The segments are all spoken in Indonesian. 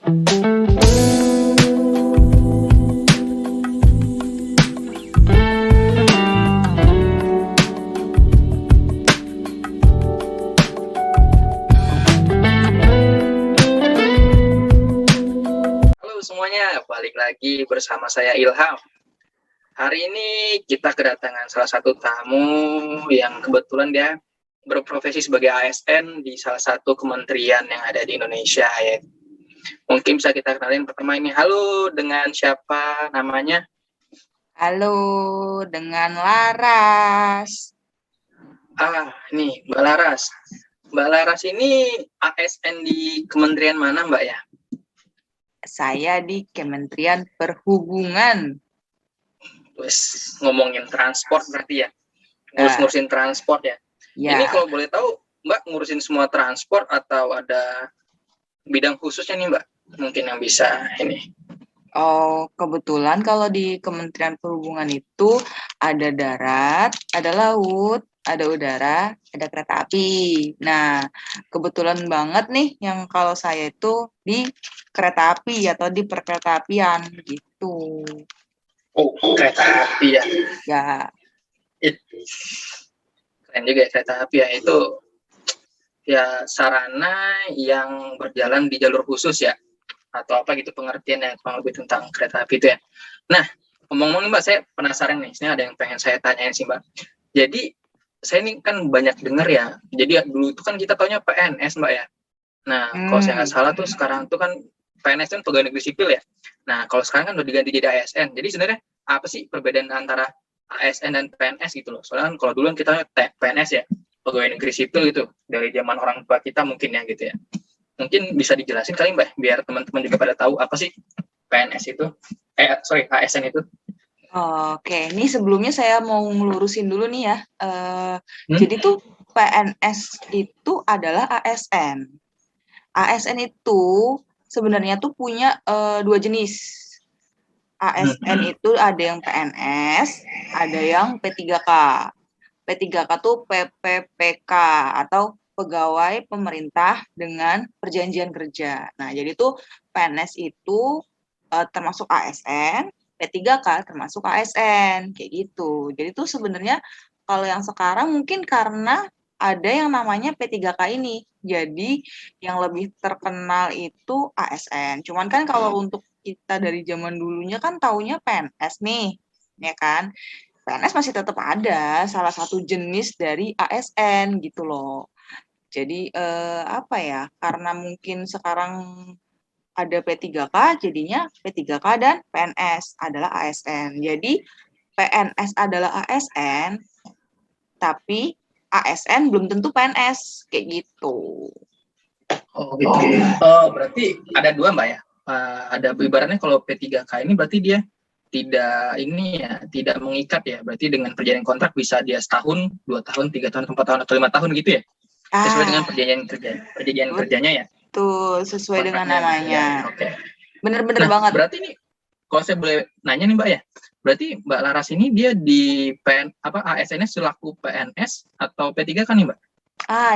Halo semuanya, balik lagi bersama saya Ilham. Hari ini kita kedatangan salah satu tamu yang kebetulan dia berprofesi sebagai ASN di salah satu kementerian yang ada di Indonesia ya. Mungkin bisa kita kenalin pertama ini. Halo, dengan siapa namanya? Halo, dengan Laras. Nih Mbak Laras. Mbak Laras ini ASN di kementerian mana Mbak ya? Saya di Kementerian Perhubungan. Terus ngomongin transport berarti ya? Ngurusin transport ya? Ya. Ini kalau boleh tahu Mbak ngurusin semua transport atau ada bidang khususnya nih Mbak? Mungkin yang bisa ini. Oh, kebetulan kalau di Kementerian Perhubungan itu ada darat, ada laut, ada udara, ada kereta api. Nah, kebetulan banget nih yang kalau saya itu di kereta api atau di perkeretaapian gitu. Oh, kereta api ya? Ya. Keren juga ya kereta api ya. Itu ya sarana yang berjalan di jalur khusus ya? Atau apa gitu pengertiannya kurang lebih tentang kereta api itu ya. Nah, ngomong-ngomong Mbak, saya penasaran nih, ini ada yang pengen saya tanyain sih Mbak. Jadi, saya ini kan banyak dengar ya, jadi dulu itu kan kita taunya PNS Mbak ya. Nah, kalau saya nggak salah tuh sekarang tuh kan PNS kan pegawai negeri sipil ya. Nah, kalau sekarang kan udah diganti jadi ASN. Jadi sebenarnya apa sih perbedaan antara ASN dan PNS gitu loh? Soalnya kan kalau dulu kan kita PNS ya, pegawai negeri sipil gitu, dari zaman orang tua kita mungkin ya gitu ya. Mungkin bisa dijelasin kali Mbak, biar teman-teman juga pada tahu apa sih PNS itu, ASN itu. Oke, ini sebelumnya saya mau ngelurusin dulu nih ya. Jadi tuh PNS itu adalah ASN. ASN itu sebenarnya tuh punya 2 jenis. ASN itu ada yang PNS, ada yang P3K. P3K tuh PPPK atau pegawai pemerintah dengan perjanjian kerja. Nah, jadi tuh PNS itu termasuk ASN, P3K termasuk ASN, kayak gitu. Jadi tuh sebenarnya kalau yang sekarang mungkin karena ada yang namanya P3K ini. Jadi yang lebih terkenal itu ASN. Cuman kan kalau untuk kita dari zaman dulunya kan taunya PNS nih, ya kan? PNS masih tetap ada, salah satu jenis dari ASN gitu loh. Jadi apa ya? Karena mungkin sekarang ada P3K, jadinya P3K dan PNS adalah ASN. Jadi PNS adalah ASN, tapi ASN belum tentu PNS, kayak gitu. Oh gitu. Oh berarti ada dua Mbak ya. Ada ibaratnya kalau P3K ini berarti dia tidak ini ya, tidak mengikat ya. Berarti dengan perjanjian kontrak bisa dia setahun, 2 tahun, 3 tahun, 4 tahun atau 5 tahun gitu ya. Sesuai dengan perjanjian kerjanya ya. Tuh, sesuai dengan namanya. Ya, oke. Bener-bener banget. Berarti ini kalau saya boleh nanya nih Mbak ya. Berarti Mbak Laras ini dia di ASN selaku PNS atau P3 kan nih Mbak?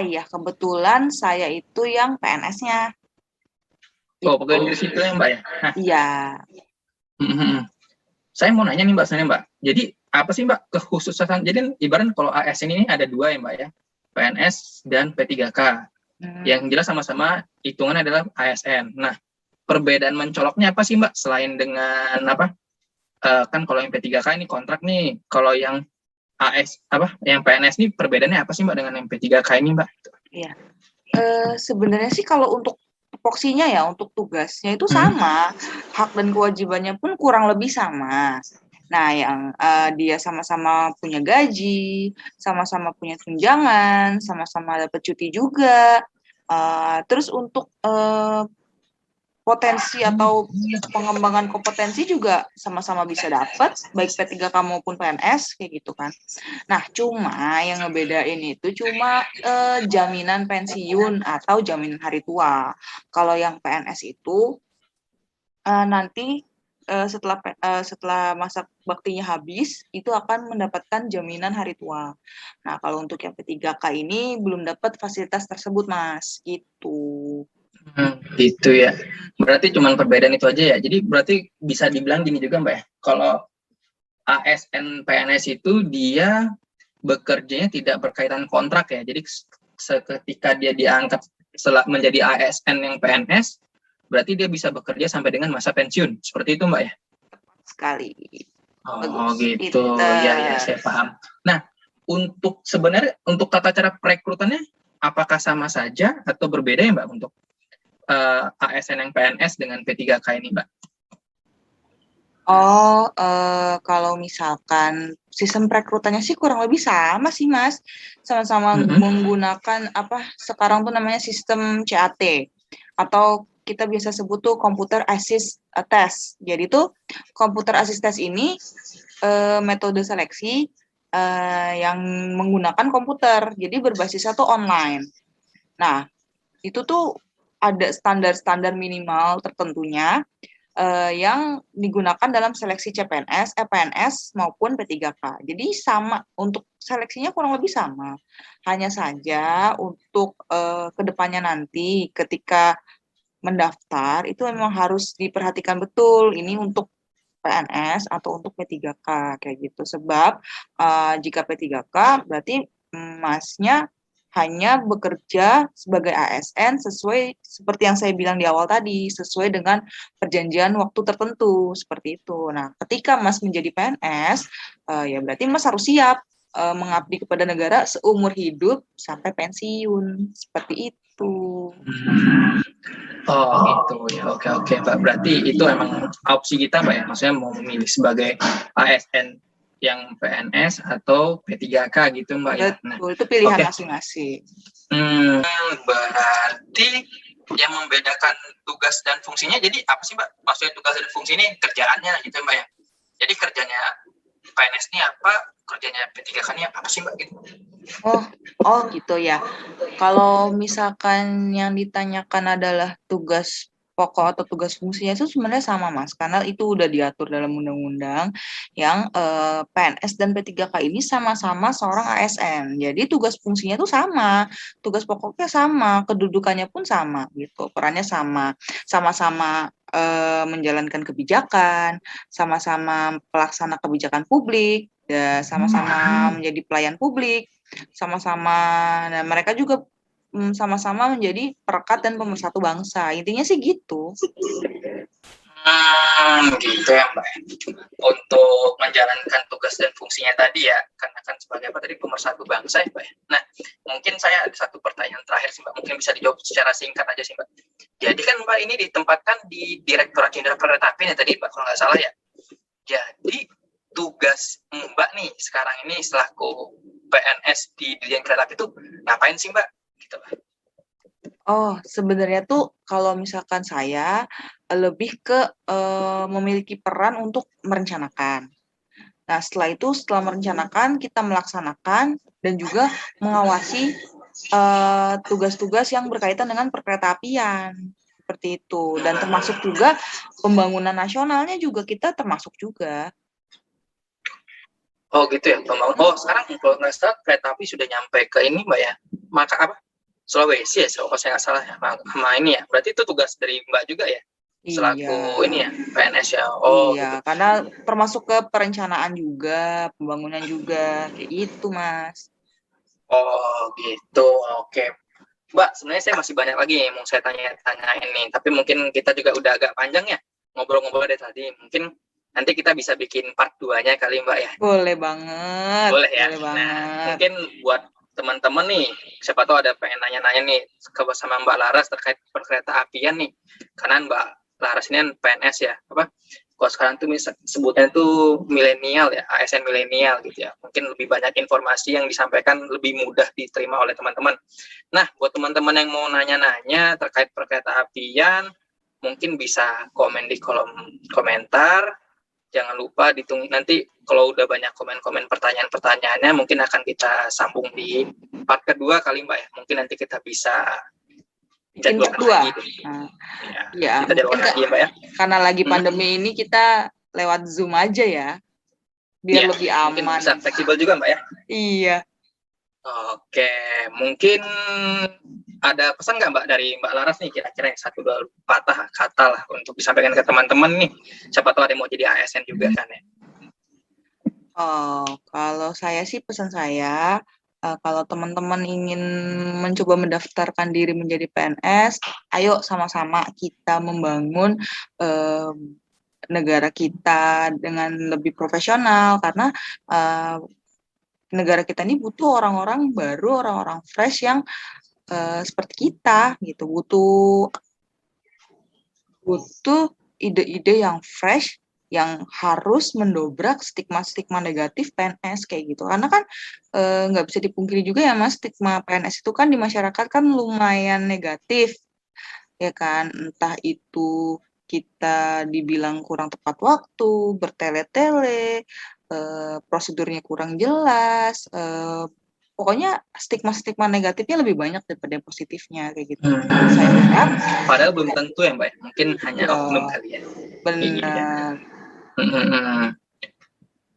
Iya, kebetulan saya itu yang PNS-nya. Oh, pegawai negeri sipil ya Mbak ya? Nah, iya. Saya mau nanya nih Mbak, sebenarnya Mbak. Jadi apa sih Mbak kekhususan? Jadi ibarat kalau ASN ini ada dua ya Mbak ya, PNS dan P3K. Yang jelas sama-sama hitungan adalah ASN. Nah, perbedaan mencoloknya apa sih Mbak? Selain dengan apa? Kan kalau yang P3K ini kontrak nih, kalau yang yang PNS ini perbedaannya apa sih Mbak dengan yang P3K ini Mbak? Iya. Sebenarnya sih kalau untuk tupoksinya ya, untuk tugasnya itu sama, hak dan kewajibannya pun kurang lebih sama. Nah, yang dia sama-sama punya gaji, sama-sama punya tunjangan, sama-sama dapat cuti juga. Terus untuk potensi atau pengembangan kompetensi juga sama-sama bisa dapat, baik P3K maupun PNS, kayak gitu kan. Nah, cuma yang ngebedain itu cuma jaminan pensiun atau jaminan hari tua. Kalau yang PNS itu nanti setelah masa baktinya habis, itu akan mendapatkan jaminan hari tua. Nah, kalau untuk yang P3K ini belum dapat fasilitas tersebut, Mas. Gitu. Gitu ya. Berarti cuma perbedaan itu aja ya. Jadi berarti bisa dibilang gini juga Mbak ya. Kalau ASN PNS itu dia bekerjanya tidak berkaitan kontrak ya. Jadi seketika dia diangkat menjadi ASN yang PNS, berarti dia bisa bekerja sampai dengan masa pensiun. Seperti itu Mbak ya? Sekali. Oh Bagus. gitu. Ya saya paham. Nah, sebenarnya untuk tata cara perekrutannya apakah sama saja atau berbeda ya Mbak untuk ASN yang PNS dengan P3K ini Mbak? Oh, kalau misalkan sistem perekrutannya sih kurang lebih sama sih, Mas. Sama-sama menggunakan sekarang tuh namanya sistem CAT atau kita biasa sebut tuh computer assist test. Jadi tuh computer assist test ini metode seleksi yang menggunakan komputer. Jadi berbasisnya tuh online. Nah, itu tuh ada standar-standar minimal tertentunya yang digunakan dalam seleksi CPNS, PNS maupun P3K. Jadi sama, untuk seleksinya kurang lebih sama. Hanya saja untuk kedepannya nanti ketika mendaftar itu memang harus diperhatikan betul ini untuk PNS atau untuk P3K kayak gitu. Sebab jika P3K berarti Masnya hanya bekerja sebagai ASN sesuai seperti yang saya bilang di awal tadi, sesuai dengan perjanjian waktu tertentu, seperti itu. Nah, ketika Mas menjadi PNS, ya berarti Mas harus siap mengabdi kepada negara seumur hidup sampai pensiun, seperti itu. Oh gitu ya, oke Mbak. Berarti itu emang opsi kita Mbak ya, maksudnya mau memilih sebagai ASN yang PNS atau P3K gitu Mbak ya. Betul, itu pilihan masing-masing. Berarti yang membedakan tugas dan fungsinya jadi apa sih Mbak? Maksudnya tugas dan fungsi ini kerjaannya gitu Mbak ya. Jadi kerjanya PNS ini apa, kerjanya P3K ini apa sih Mbak gitu? Oh gitu ya. Kalau misalkan yang ditanyakan adalah tugas pokok atau tugas fungsinya itu sebenarnya sama Mas, karena itu udah diatur dalam undang-undang yang PNS dan P3K ini sama-sama seorang ASN. Jadi tugas fungsinya itu sama, tugas pokoknya sama, kedudukannya pun sama gitu, perannya sama, sama-sama menjalankan kebijakan, sama-sama pelaksana kebijakan publik, ya, sama-sama menjadi pelayan publik, sama-sama, nah mereka juga sama-sama menjadi perekat dan pemersatu bangsa. Intinya sih gitu. Gitu ya Mbak. Untuk menjalankan tugas dan fungsinya tadi ya, karena kan sebagai apa tadi pemersatu bangsa ya Mbak. Nah, mungkin saya ada satu pertanyaan terakhir sih Mbak. Mungkin bisa dijawab secara singkat aja sih Mbak. Jadi kan Mbak ini ditempatkan di Direktorat Jenderal Kereta Api ya tadi Mbak kalau nggak salah ya. Jadi tugas Mbak nih sekarang ini selaku PNS di Dirjen Kereta Api itu ngapain sih Mbak? Gitu. Oh, sebenarnya tuh kalau misalkan saya lebih ke memiliki peran untuk merencanakan. Nah, setelah merencanakan, kita melaksanakan dan juga mengawasi tugas-tugas yang berkaitan dengan perkeretaapian. Seperti itu. Dan termasuk juga pembangunan nasionalnya juga kita termasuk juga. Oh gitu ya, pembangunan. Oh sekarang kalau nggak salah kereta api sudah nyampe ke ini Mbak ya. Maka apa? Sulawesi ya, kalau saya nggak salah ya. Sama ini ya. Berarti itu tugas dari Mbak juga ya? Selaku ini ya, PNS ya. Oh iya, gitu. karena termasuk ke perencanaan juga, pembangunan juga, kayak gitu Mas. Oh gitu, oke. Mbak, sebenarnya saya masih banyak lagi yang mau saya tanya-tanyain nih. Tapi mungkin kita juga udah agak panjang ya ngobrol-ngobrol dari tadi. Mungkin nanti kita bisa bikin part 2-nya kali Mbak ya. Boleh banget. Boleh ya. Boleh banget. Nah, mungkin buat teman-teman nih, siapa tahu ada pengen nanya-nanya nih sama Mbak Laras terkait perkereta apian nih. Karena Mbak Laras ini kan PNS ya, apa? Kalau sekarang tuh sebutnya tuh milenial ya, ASN milenial gitu ya. Mungkin lebih banyak informasi yang disampaikan lebih mudah diterima oleh teman-teman. Nah, buat teman-teman yang mau nanya-nanya terkait perkereta apian, mungkin bisa komen di kolom komentar. Jangan lupa ditunggu nanti kalau udah banyak komen-komen pertanyaan-pertanyaannya mungkin akan kita sambung di part kedua kali Mbak ya. Mungkin nanti kita bisa jadwalkan lagi. Ya, kita jadwalkan lagi ya Mbak ya. Karena lagi pandemi ini kita lewat Zoom aja ya. Biar lebih aman. Mungkin bisa fleksibel juga Mbak ya. Iya. Oke, mungkin ada pesan nggak Mbak dari Mbak Laras nih kira-kira yang 1-2 patah kata lah untuk disampaikan ke teman-teman nih. Siapa tahu ada yang mau jadi ASN juga kan ya. Oh, kalau saya sih pesan saya, kalau teman-teman ingin mencoba mendaftarkan diri menjadi PNS, ayo sama-sama kita membangun negara kita dengan lebih profesional karena negara kita ini butuh orang-orang baru, orang-orang fresh yang seperti kita gitu, butuh ide-ide yang fresh yang harus mendobrak stigma-stigma negatif PNS kayak gitu. Karena kan nggak bisa dipungkiri juga ya Mas, stigma PNS itu kan di masyarakat kan lumayan negatif, ya kan? Entah itu kita dibilang kurang tepat waktu, bertele-tele, prosedurnya kurang jelas, pokoknya stigma-stigma negatifnya lebih banyak daripada yang positifnya kayak gitu. Saya harap. Padahal belum tentu ya Mbak, mungkin hanya Ya, oknum kali ya. benar.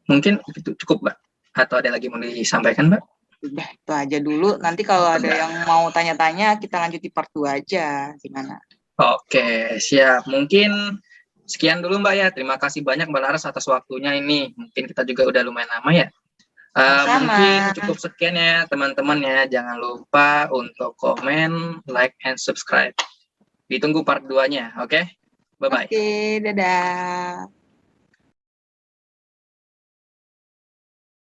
Mungkin itu cukup Mbak. Atau ada lagi mau disampaikan Mbak? Udah, itu aja dulu. Nanti kalau ada yang mau tanya-tanya, kita lanjut di part 2 aja. Gimana? Oke, siap. Mungkin sekian dulu Mbak ya. Terima kasih banyak Mbak Laras atas waktunya ini. Mungkin kita juga udah lumayan lama ya. Mungkin cukup sekian ya teman-teman ya. Jangan lupa untuk komen, like, and subscribe. Ditunggu part 2-nya, oke? Bye-bye. Oke, dadah.